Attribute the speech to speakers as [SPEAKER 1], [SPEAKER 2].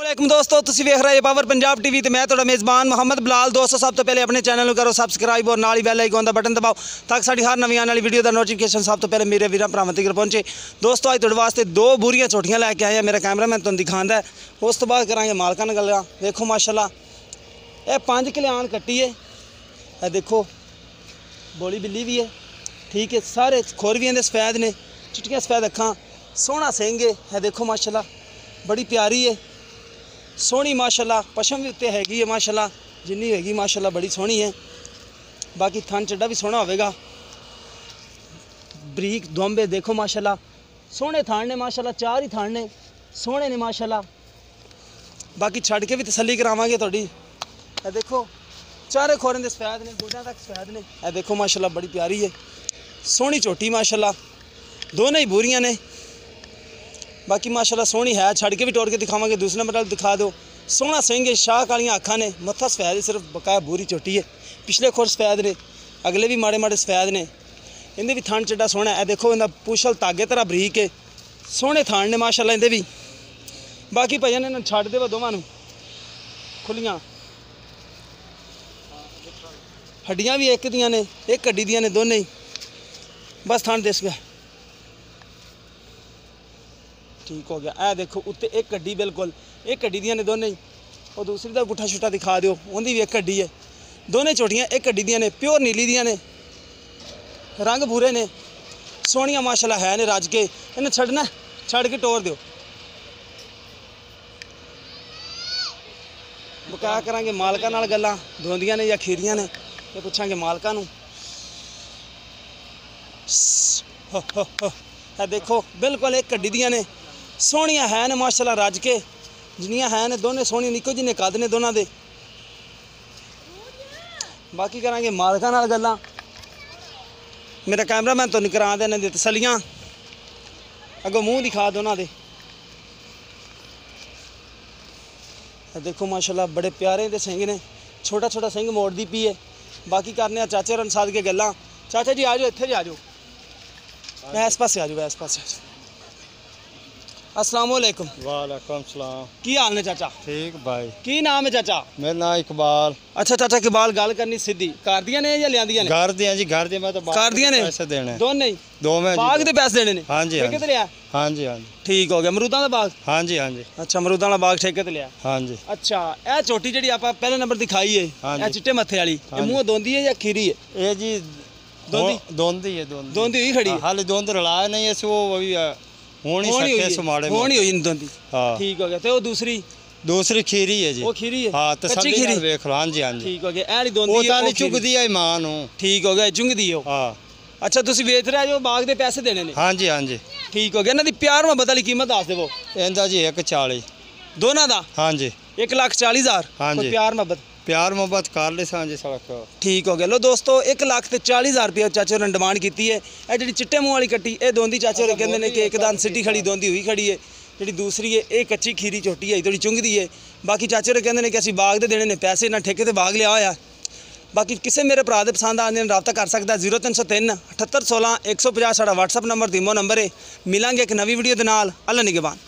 [SPEAKER 1] वालेकुम दोस्तों, तुसीं वेख रहे पावर पंजाब टीवी ते मैं तुहाडा मेज़बान मोहम्मद बिलाल। दोस्तों सब तो पहले अपने चैनल करो सबसक्राइब और नाल ही बैल आइकन दा बटन दबाओ ताकि साडी हर नवीं आने वाली वीडियो दा नोटिफिकेशन सब तो पहले मेरे वीरां भरावां तक पहुंचे। दोस्तों अज तुहाडे वास्ते दो बुरियां चोटियां लैके आए हैं। मेरा कैमरामैन तुहानूं दिखांदा है, उस तो बाद करांगे मालकां नाल गल्लां। देखो माशाल्लाह यह 5 किलो कट्टी है, यह देखो बोली बिल्ली भी है, ठीक है। सारे खोर भी इहदे सफेद ने, चिट्टियां सफेद अखां, सोहना सिंह है। यह देखो माशाल्लाह बड़ी प्यारी है, सोहनी माशाल्लाह। पशम भी उत्ते हैगी है माशाल्लाह, जिन्नी हैगी माशाल्लाह बड़ी सोहनी है। बाकी थन चड्डा भी सोहना होगा, बरीक दुम्बे देखो माशाल्लाह, सोहने थान ने माशाल्लाह, 4 ही थान ने, सोहने ने माशाल्लाह। बाकी छड़ के भी तसल्ली करावांगे थोड़ी। यह देखो चारे खोरें दे सफेद ने, गोड्यां तक सफेद ने। यह देखो माशाल्लाह बड़ी प्यारी है, सोहनी झोटी माशाल्लाह, दोनों ही बूरियां ने। बाकी माशाल्लाह सोहनी है, छड़ के भी तोड़ के दिखावांगे। दूसरे नंबर दिखा दो, सोहना सिंह है, शाह कालियां अखां ने, मत्था सफेद है, सिर्फ बकाया बूरी चोटी है। पिछले खोर सफेद ने, अगले भी माड़े माड़े सफेद ने। इन्हें भी थान चड्डा सोहना है, देखो इन्दा पुछल धागे तरह बरीक है, सोहने थान ने माशाल्लाह इन्हें भी। बाकी भजन इन्हें छड़ दे दोवां नूं खुलियां, हड्डियां भी एक दियां ने, एक हड्डी दियां ने दोनों ही। बस थान दिस गया, ठीक हो गया। ए देखो उत्ते एक हड्डी, बिल्कुल एक हड्डी दियां ने दोनों ही। और दूसरी का गुठा छुट्टा दिखा दो, उनकी भी एक हड्डी है। दोनों झोटियां एक हड्डी दियां ने, प्योर नीली दियां ने, रंग भूरे ने, सोहनियां माशाल्लाह है ने। रज के इन्हें छड़ना, छड़ के टोर दो। बकाया करांगे मालकां नाल गल्लां, धोंदियां ने या खीरियां ने, ये पुछांगे मालकां नूं। देखो बिल्कुल एक हड्डी दियां ने, सोहनियां है ने माशाल्लाह, रज के जिन्नियां है ने दोनों सोहनी, निक्को जिन्ने कद ने दोनों दे। बाकी करांगे मालकां नाल गल्लां। मेरा कैमरामैन तो नहीं करा दे इन्हां दी तसल्लियां, अगों मूँह दिखा दो उन्हां दे। देखो माशाल्लाह बड़े प्यारे दे सिंह ने, छोटा छोटा सिंह मोड़दी पई है। बाकी करने चाचे होरां साथ के गल्लां। चाचा जी आ जाओ, इत्थे जी आ जाओ, मैं इस पासे आ जाओ, इस पासे आ जाओ। अस्सलाम वालेकुम।
[SPEAKER 2] वालेकुम सलाम।
[SPEAKER 1] की हाल ने चाचा?
[SPEAKER 2] ठीक भाई।
[SPEAKER 1] की नाम है चाचा?
[SPEAKER 2] मेरा नाम इकबाल।
[SPEAKER 1] अच्छा चाचा इकबाल, गल करनी सीधी, घर दियां ने या लियांदियां ने?
[SPEAKER 2] घर दियां जी, घर दियां। मैं तो
[SPEAKER 1] घर दियां ने,
[SPEAKER 2] पैसे देने
[SPEAKER 1] दोनों ही?
[SPEAKER 2] दोवें
[SPEAKER 1] बाग दे पैसे देने ने?
[SPEAKER 2] हाँ जी,
[SPEAKER 1] ठेके ते लिया?
[SPEAKER 2] हाँ जी, हाँ जी।
[SPEAKER 1] ठीक हो गया। अमरूदां दा बाग?
[SPEAKER 2] हाँ जी, हाँ जी।
[SPEAKER 1] अच्छा अमरूदां दा बाग ठेके ते लिया?
[SPEAKER 2] हाँ जी।
[SPEAKER 1] अच्छा यह छोटी जी आप पहले नंबर दिखाई है, यह चिट्टे मत्थे वाली, मूँह दोंदी है या खीरी है?
[SPEAKER 2] ये जी दोंदी है,
[SPEAKER 1] दोंदी हुई खड़ी है।
[SPEAKER 2] हाले दोंद रलाया नहीं है, वो अभी होनी
[SPEAKER 1] हुई दोंदी।
[SPEAKER 2] हाँ
[SPEAKER 1] ठीक हो गया। तो वो दूसरी
[SPEAKER 2] खीरी है जी,
[SPEAKER 1] वो खीरी है।
[SPEAKER 2] हाँ तसल्ली
[SPEAKER 1] खीरी
[SPEAKER 2] देख लो। हाँ जी, हाँ जी।
[SPEAKER 1] ठीक हो गया। ए वाली दोंदी है,
[SPEAKER 2] वो चुगदी है मां नूं।
[SPEAKER 1] ठीक हो गया, चुंगदी है।
[SPEAKER 2] हाँ
[SPEAKER 1] अच्छा तुसीं वेच रहे जो बाग दे पैसे देने ने?
[SPEAKER 2] हाँ जी, हाँ जी।
[SPEAKER 1] ठीक हो गया। इन्हां दी प्यार मुहब्बत वाली कीमत दस देवो।
[SPEAKER 2] इहदा जी 140
[SPEAKER 1] दोनों दा? हाँ जी,
[SPEAKER 2] 1,40,000। हाँ जी।
[SPEAKER 1] प्यार मुहब्बत
[SPEAKER 2] कर ले हाँ जी सड़क।
[SPEAKER 1] ठीक हो गया। लो दोस्तों 1,40,000 रुपया चाचे होरें डिमांड की है। यह जी चिट्टे मूँह वाली कट्टी, ये दोंदी चाचे होरें कहते हैं कि एक दान सिटी खड़ी दोंदी हुई खड़ी है। जी दूसरी है ये कच्ची खीरी झोटी है, थोड़ी चुंगदी है। बाकी चाचे होरें कहते हैं कि असीं बाग दे देने ने पैसे, ना ठेके ते बाग लिया होया। बाकी किसी मेरे भरा दे पसंद आने रब्ता कर सकता है। 0303 78 16 150 साडा WhatsApp नंबर, धीमो नंबर है। मिलांगे एक नवी वीडियो के नाल। अल्लाह निगहबान।